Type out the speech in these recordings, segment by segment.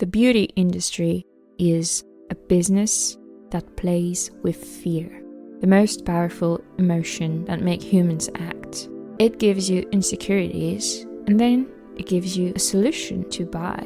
The beauty industry is a business that plays with fear, the most powerful emotion that makes humans act. It gives you insecurities, and then it gives you a solution to buy.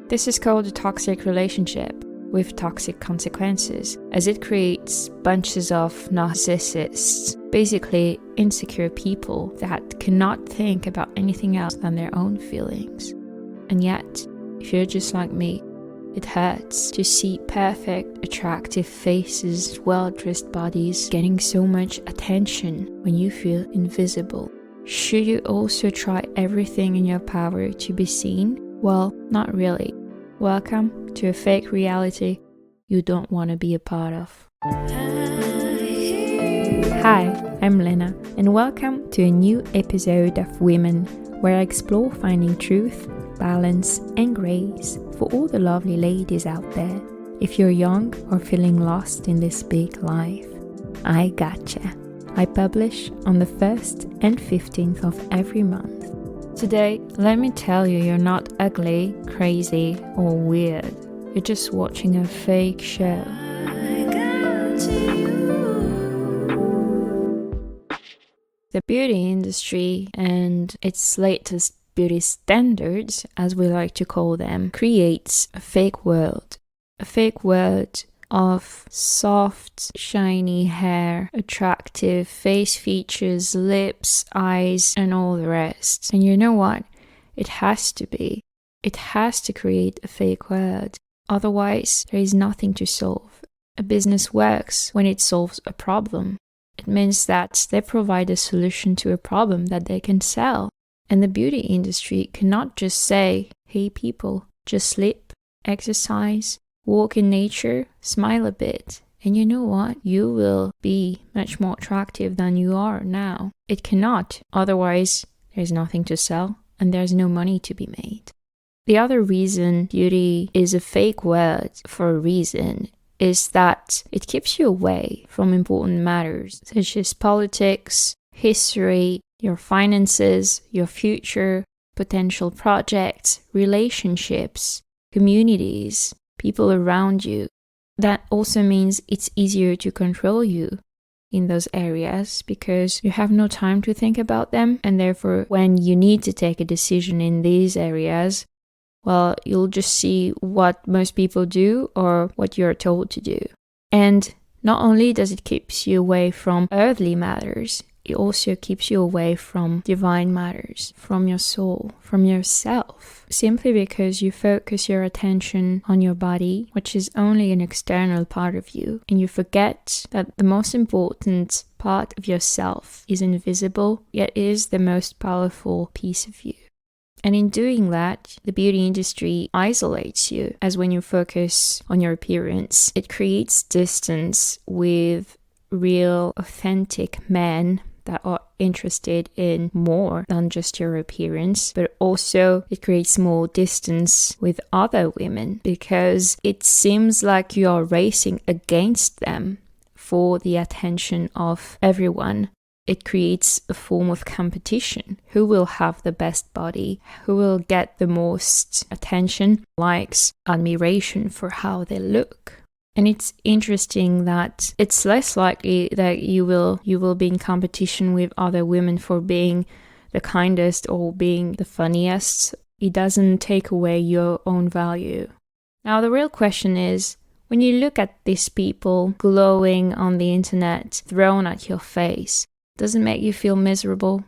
This is called a toxic relationship with toxic consequences, as it creates bunches of narcissists, basically insecure people that cannot think about anything else than their own feelings. And yet, if you're just like me, it hurts to see perfect, attractive faces, well-dressed bodies getting so much attention when you feel invisible. Should you also try everything in your power to be seen? Well, not really. Welcome to a fake reality you don't want to be a part of. Hi, I'm Lena, and welcome to a new episode of Women, where I explore finding truth, balance, and grace for all the lovely ladies out there. If you're young or feeling lost in this big life, I gotcha. I publish on the 1st and 15th of every month. Today, let me tell you, you're not ugly, crazy, or weird. You're just watching a fake show. The beauty industry and its latest beauty standards, as we like to call them, creates a fake world. A fake world of soft, shiny hair, attractive face features, lips, eyes, and all the rest. And you know what? It has to be. It has to create a fake world. Otherwise, there is nothing to solve. A business works when it solves a problem. It means that they provide a solution to a problem that they can sell. And the beauty industry cannot just say, hey people, just sleep, exercise, walk in nature, smile a bit, and you know what? You will be much more attractive than you are now. It cannot. Otherwise, there's nothing to sell and there's no money to be made. The other reason beauty is a fake word for a reason is that it keeps you away from important matters such as politics, history, your finances, your future, potential projects, relationships, communities, people around you. That also means it's easier to control you in those areas because you have no time to think about them, and therefore when you need to take a decision in these areas, well, you'll just see what most people do or what you're told to do. And not only does it keep you away from earthly matters, it also keeps you away from divine matters, from your soul, from yourself, simply because you focus your attention on your body, which is only an external part of you, and you forget that the most important part of yourself is invisible, yet is the most powerful piece of you. And in doing that, the beauty industry isolates you, as when you focus on your appearance, it creates distance with real, authentic men that are interested in more than just your appearance, but also it creates more distance with other women because it seems like you are racing against them for the attention of everyone. It creates a form of competition. Who will have the best body? Who will get the most attention, likes, admiration for how they look? And it's interesting that it's less likely that you will be in competition with other women for being the kindest or being the funniest. It doesn't take away your own value. Now the real question is, when you look at these people glowing on the internet, thrown at your face, does it make you feel miserable?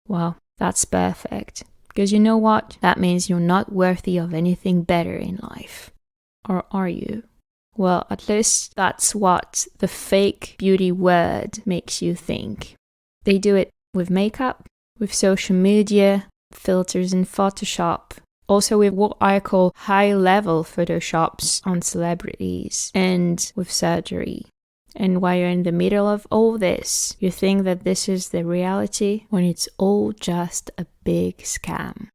Well, that's perfect. Because you know what? That means you're not worthy of anything better in life. Or are you? Well, at least that's what the fake beauty word makes you think. They do it with makeup, with social media, filters in Photoshop, also with what I call high-level photoshops on celebrities, and with surgery. And while you're in the middle of all this, you think that this is the reality when it's all just a big scam.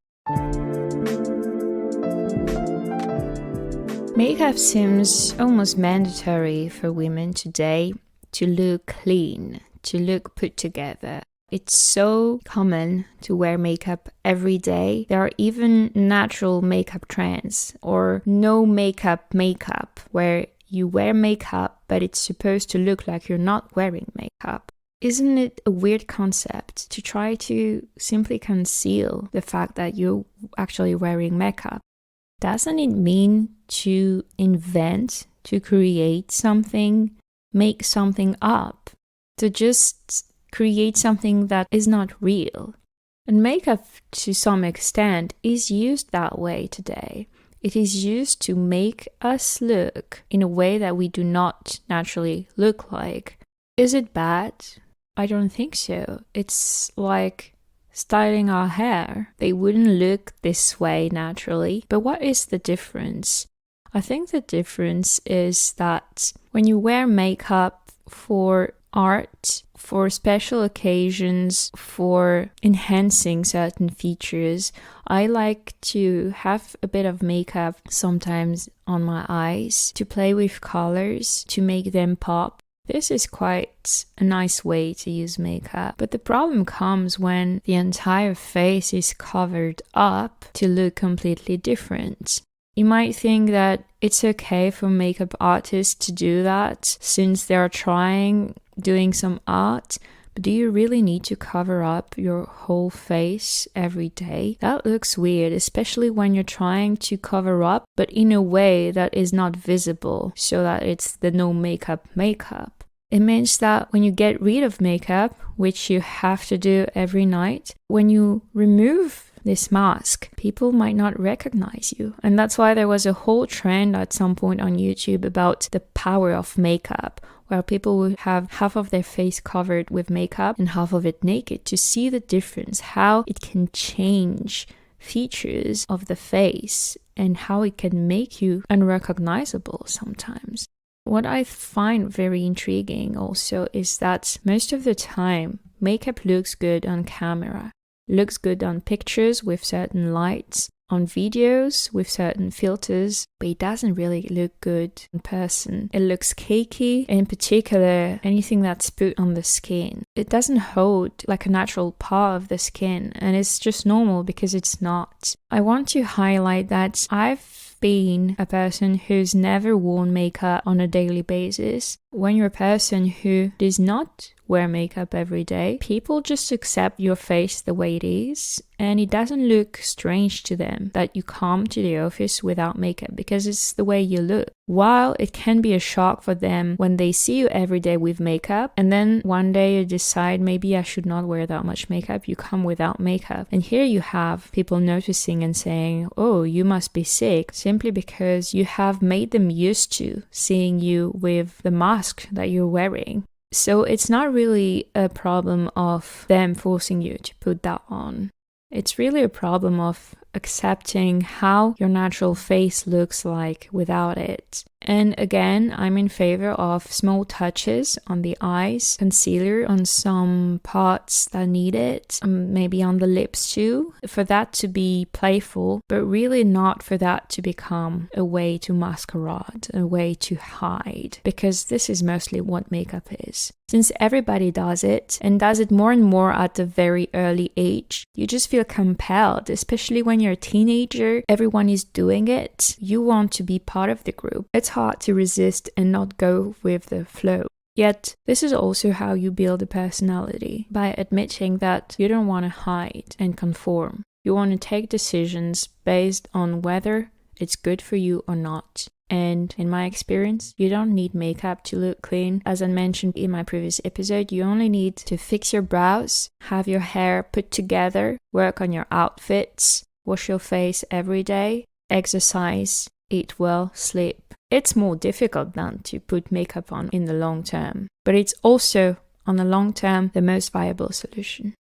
Makeup seems almost mandatory for women today to look clean, to look put together. it's so common to wear makeup every day. There are even natural makeup trends or no makeup, where you wear makeup, but it's supposed to look like you're not wearing makeup. Isn't it a weird concept to try to simply conceal the fact that you're actually wearing makeup? Doesn't it mean to invent, to create something, make something up, to just create something that is not real? And makeup, to some extent, is used that way today. It is used to make us look in a way that we do not naturally look like. Is it bad? I don't think so. It's like styling our hair. They wouldn't look this way naturally. But what is the difference? I think the difference is that when you wear makeup for art, for special occasions, for enhancing certain features, I like to have a bit of makeup sometimes on my eyes to play with colors, to make them pop. This is quite a nice way to use makeup, but the problem comes when the entire face is covered up to look completely different. You might think that it's okay for makeup artists to do that since they're doing some art, but do you really need to cover up your whole face every day? That looks weird, especially when you're trying to cover up, but in a way that is not visible, so that it's the no makeup. It means that when you get rid of makeup, which you have to do every night, when you remove this mask, people might not recognize you. And that's why there was a whole trend at some point on YouTube about the power of makeup, where people would have half of their face covered with makeup and half of it naked to see the difference, how it can change features of the face and how it can make you unrecognizable sometimes. What I find very intriguing also is that most of the time, makeup looks good on camera, looks good on pictures with certain lights, on videos with certain filters, but it doesn't really look good in person. It looks cakey, in particular anything that's put on the skin. It doesn't hold like a natural part of the skin, and it's just normal because it's not. I want to highlight that I've been a person who's never worn makeup on a daily basis. When you're a person who does not wear makeup every day, people just accept your face the way it is, and it doesn't look strange to them that you come to the office without makeup because it's the way you look. While it can be a shock for them when they see you every day with makeup, and then one day you decide maybe I should not wear that much makeup, you come without makeup. And here you have people noticing and saying, oh, you must be sick, simply because you have made them used to seeing you with the mask that you're wearing. So it's not really a problem of them forcing you to put that on. It's really a problem of accepting how your natural face looks like without it. And again, I'm in favor of small touches on the eyes, concealer on some parts that need it, maybe on the lips too, for that to be playful, but really not for that to become a way to masquerade, a way to hide, because this is mostly what makeup is. Since everybody does it, and does it more and more at a very early age, you just feel compelled, especially when you're a teenager, everyone is doing it. You want to be part of the group. It's hard to resist and not go with the flow. Yet, this is also how you build a personality, by admitting that you don't want to hide and conform. You want to take decisions based on whether it's good for you or not. And in my experience, you don't need makeup to look clean. As I mentioned in my previous episode, you only need to fix your brows, have your hair put together, work on your outfits, wash your face every day, exercise, eat well, sleep. It's more difficult than to put makeup on in the long term, but it's also, on the long term, the most viable solution.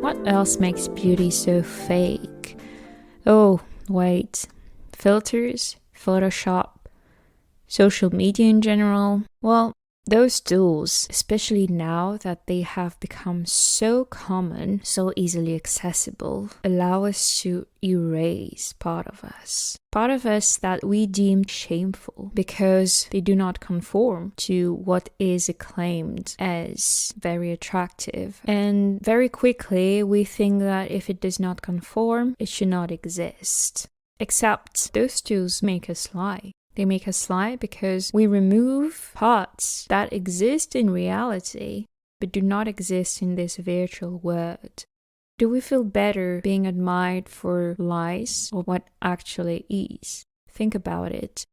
What else makes beauty so fake? Oh, wait. Filters, Photoshop, social media in general. Well, Those tools, especially now that they have become so common, so easily accessible, allow us to erase part of us. Part of us that we deem shameful because they do not conform to what is acclaimed as very attractive. And very quickly, we think that if it does not conform, it should not exist. Except those tools make us lie. They make us lie because we remove parts that exist in reality but do not exist in this virtual world. Do we feel better being admired for lies or what actually is? Think about it.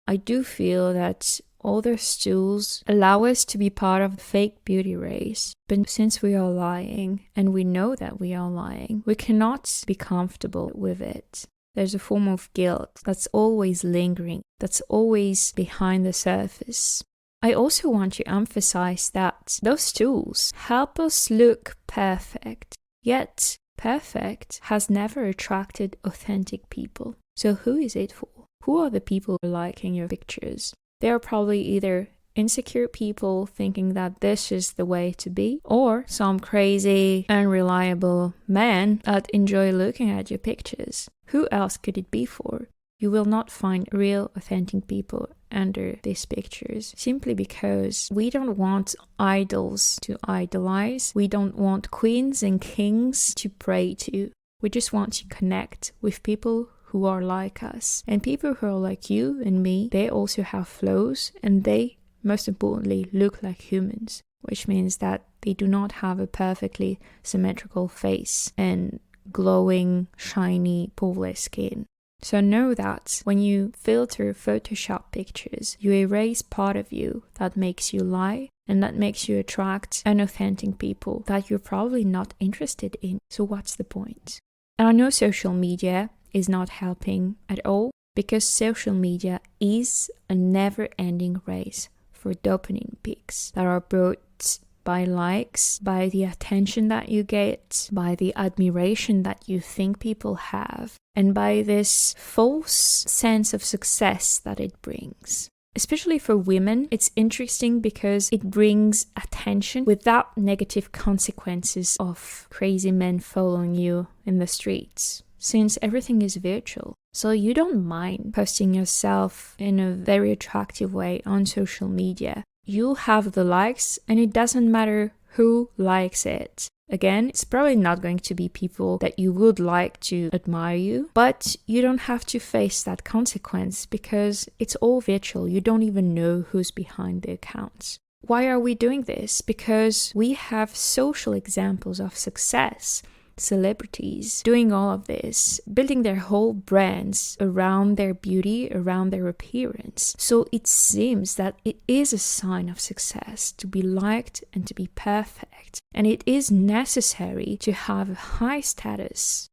I do feel that all those tools allow us to be part of the fake beauty race. But since we are lying, and we know that we are lying, we cannot be comfortable with it. There's a form of guilt that's always lingering, that's always behind the surface. I also want to emphasize that those tools help us look perfect, yet perfect has never attracted authentic people. So who is it for? Who are the people liking your pictures? They are probably either insecure people thinking that this is the way to be, or some crazy, unreliable men that enjoy looking at your pictures. Who else could it be for? You will not find real, authentic people under these pictures, simply because we don't want idols to idolize. We don't want queens and kings to pray to. We just want to connect with people who are like us. And people who are like you and me, they also have flaws, and they, most importantly, look like humans, which means that they do not have a perfectly symmetrical face and glowing, shiny, poreless skin. So know that when you filter Photoshop pictures, you erase part of you that makes you lie and that makes you attract unauthentic people that you're probably not interested in. So what's the point? And I know social media is not helping at all, because social media is a never-ending race for dopamine peaks that are brought by likes, by the attention that you get, by the admiration that you think people have, and by this false sense of success that it brings. Especially for women, it's interesting because it brings attention without negative consequences of crazy men following you in the streets, since everything is virtual. So you don't mind posting yourself in a very attractive way on social media. You'll have the likes, and it doesn't matter who likes it. Again, it's probably not going to be people that you would like to admire you, but you don't have to face that consequence because it's all virtual. You don't even know who's behind the accounts. Why are we doing this? Because we have social examples of success. Celebrities doing all of this, building their whole brands around their beauty, around their appearance. So it seems that it is a sign of success to be liked and to be perfect. And it is necessary to have a high status.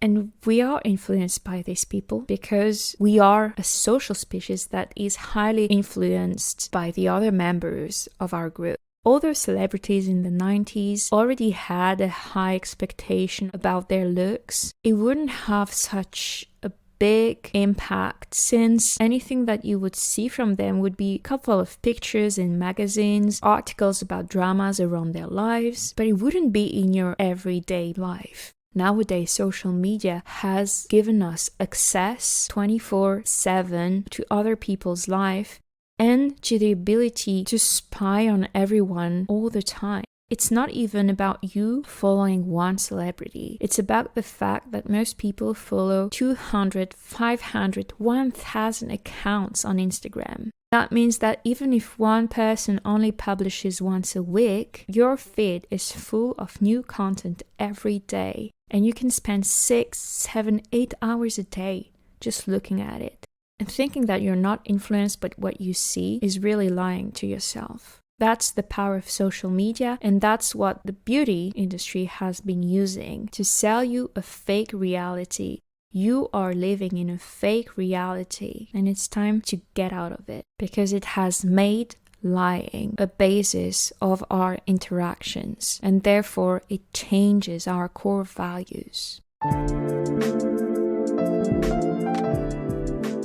And we are influenced by these people because we are a social species that is highly influenced by the other members of our group. Older celebrities in the 90s already had a high expectation about their looks. It wouldn't have such a big impact since anything that you would see from them would be a couple of pictures in magazines, articles about dramas around their lives, but it wouldn't be in your everyday life. Nowadays, social media has given us access 24/7 to other people's life and to the ability to spy on everyone all the time. It's not even about you following one celebrity. It's about the fact that most people follow 200, 500, 1,000 accounts on Instagram. That means that even if one person only publishes once a week, your feed is full of new content every day. And you can spend 6, 7, 8 hours a day just looking at it. And thinking that you're not influenced by what you see is really lying to yourself. That's the power of social media, and that's what the beauty industry has been using to sell you a fake reality. You are living in a fake reality, and it's time to get out of it because it has made lying a basis of our interactions, and therefore it changes our core values.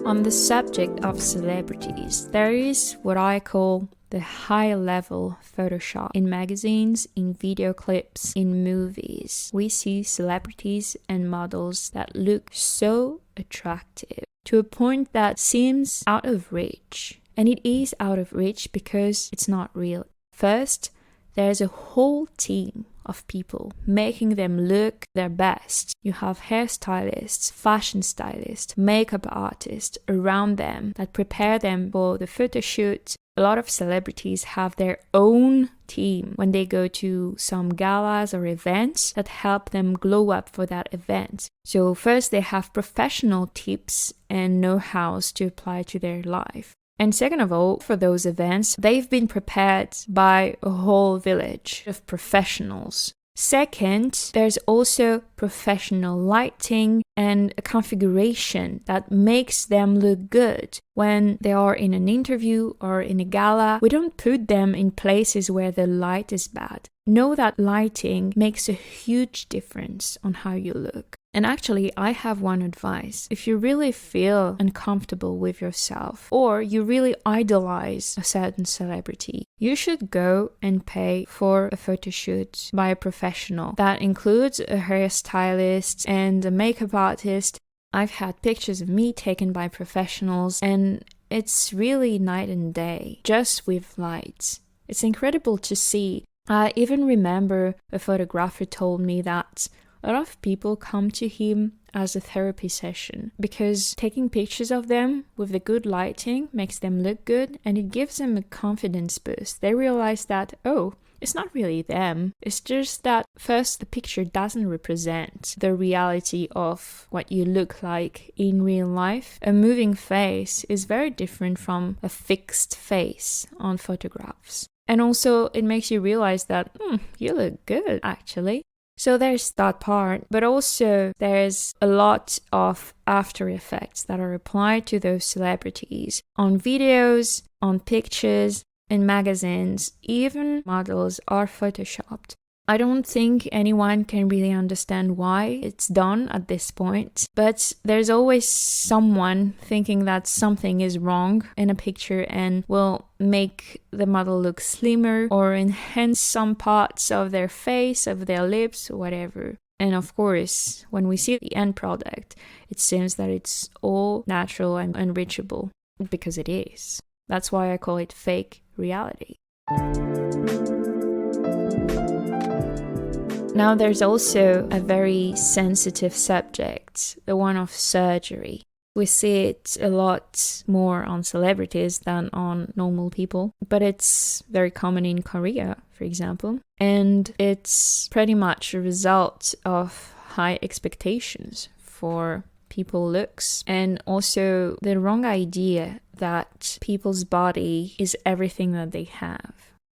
On the subject of celebrities, there is what I call the high-level Photoshop. In magazines, in video clips, in movies, we see celebrities and models that look so attractive to a point that seems out of reach. And it is out of reach because it's not real. First, there's a whole team of people making them look their best. You have hairstylists, fashion stylists, makeup artists around them that prepare them for the photo shoot. A lot of celebrities have their own team when they go to some galas or events that help them glow up for that event. So first they have professional tips and know-hows to apply to their life. And second of all, for those events, they've been prepared by a whole village of professionals. Second, there's also professional lighting and a configuration that makes them look good. When they are in an interview or in a gala, we don't put them in places where the light is bad. Know that lighting makes a huge difference on how you look. And actually, I have one advice. If you really feel uncomfortable with yourself or you really idolize a certain celebrity, you should go and pay for a photo shoot by a professional. That includes a hairstylist and a makeup artist. I've had pictures of me taken by professionals and it's really night and day, just with lights. It's incredible to see. I even remember a photographer told me that a lot of people come to him as a therapy session because taking pictures of them with the good lighting makes them look good and it gives them a confidence boost. They realize that, oh, it's not really them. It's just that first, the picture doesn't represent the reality of what you look like in real life. A moving face is very different from a fixed face on photographs. And also, it makes you realize that, you look good, actually. So there's that part, but also there's a lot of after effects that are applied to those celebrities on videos, on pictures, in magazines. Even models are photoshopped. I don't think anyone can really understand why it's done at this point, but there's always someone thinking that something is wrong in a picture and will make the model look slimmer or enhance some parts of their face, of their lips, whatever. And of course, when we see the end product, it seems that it's all natural and unreachable, because it is. That's why I call it fake reality. Now there's also a very sensitive subject, the one of surgery. We see it a lot more on celebrities than on normal people, but it's very common in Korea, for example. And it's pretty much a result of high expectations for people's looks and also the wrong idea that people's body is everything that they have.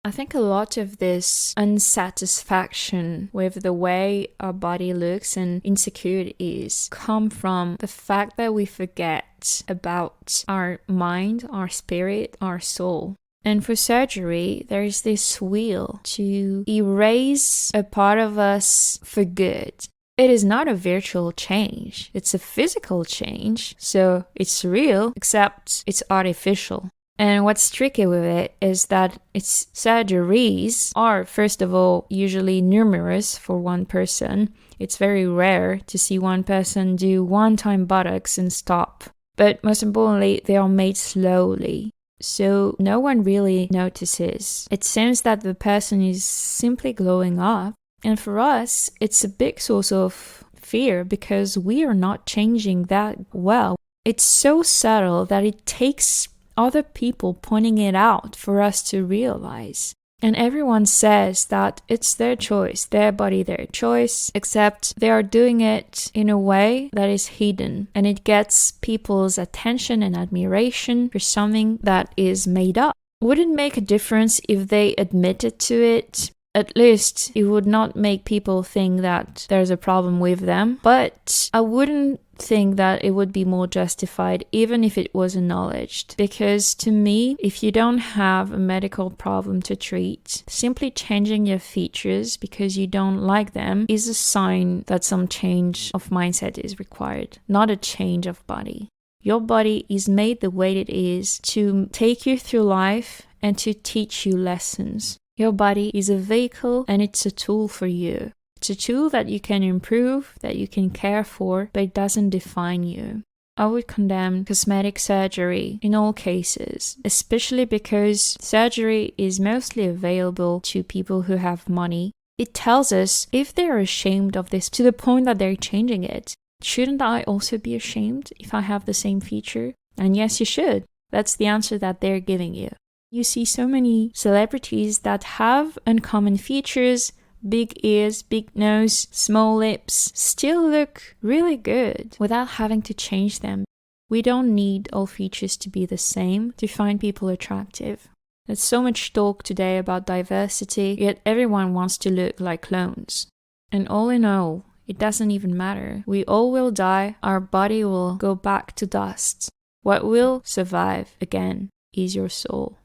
I think a lot of this unsatisfaction with the way our body looks and insecurities come from the fact that we forget about our mind, our spirit, our soul. And for surgery, there is this will to erase a part of us for good. It is not a virtual change, it's a physical change, so it's real, except it's artificial. And what's tricky with it is that its surgeries are, first of all, usually numerous for one person. It's very rare to see one person do one-time buttocks and stop. But most importantly, they are made slowly. So no one really notices. It seems that the person is simply glowing up. And for us, it's a big source of fear because we are not changing that well. It's so subtle that it takes other people pointing it out for us to realize. And everyone says that it's their choice, their body, their choice, except they are doing it in a way that is hidden. And it gets people's attention and admiration for something that is made up. Would it make a difference if they admitted to it? At least it would not make people think that there's a problem with them. But I wouldn't think that it would be more justified even if it was acknowledged. Because to me, if you don't have a medical problem to treat, simply changing your features because you don't like them is a sign that some change of mindset is required, not a change of body. Your body is made the way it is to take you through life and to teach you lessons. Your body is a vehicle and it's a tool for you. It's a tool that you can improve, that you can care for, but it doesn't define you. I would condemn cosmetic surgery in all cases, especially because surgery is mostly available to people who have money. It tells us if they're ashamed of this to the point that they're changing it. Shouldn't I also be ashamed if I have the same feature? And yes, you should. That's the answer that they're giving you. You see so many celebrities that have uncommon features, big ears, big nose, small lips, still look really good without having to change them. We don't need all features to be the same to find people attractive. There's so much talk today about diversity, yet everyone wants to look like clones. And all in all, it doesn't even matter. We all will die, our body will go back to dust. What will survive again is your soul,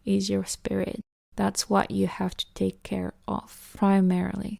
is your spirit. That's what you have to take care of, primarily.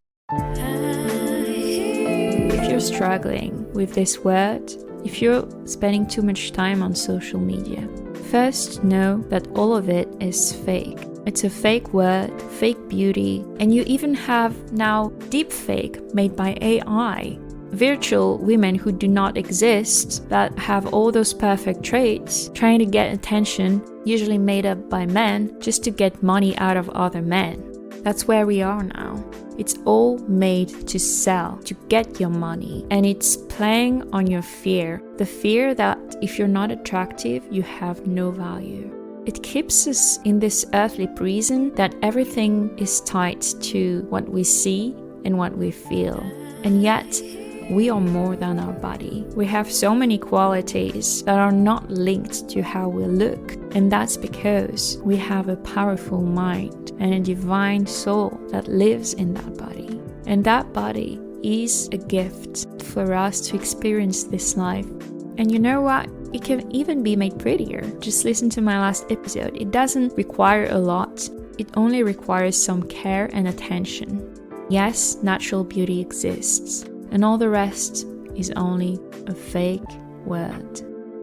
If you're struggling with this word, if you're spending too much time on social media, first know that all of it is fake. It's a fake word, fake beauty, and you even have now deepfake made by AI. Virtual women who do not exist, that have all those perfect traits, trying to get attention, usually made up by men, just to get money out of other men. That's where we are now. It's all made to sell, to get your money, and it's playing on your fear. The fear that if you're not attractive, you have no value. It keeps us in this earthly prison that everything is tied to what we see and what we feel. And yet, we are more than our body. We have so many qualities that are not linked to how we look. And that's because we have a powerful mind and a divine soul that lives in that body. And that body is a gift for us to experience this life. And you know what? It can even be made prettier. Just listen to my last episode. It doesn't require a lot. It only requires some care and attention. Yes, natural beauty exists. And all the rest is only a fake word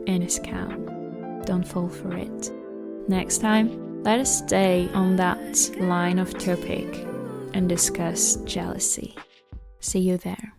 and a scam. Don't fall for it. Next time, let us stay on that line of topic and discuss jealousy. See you there.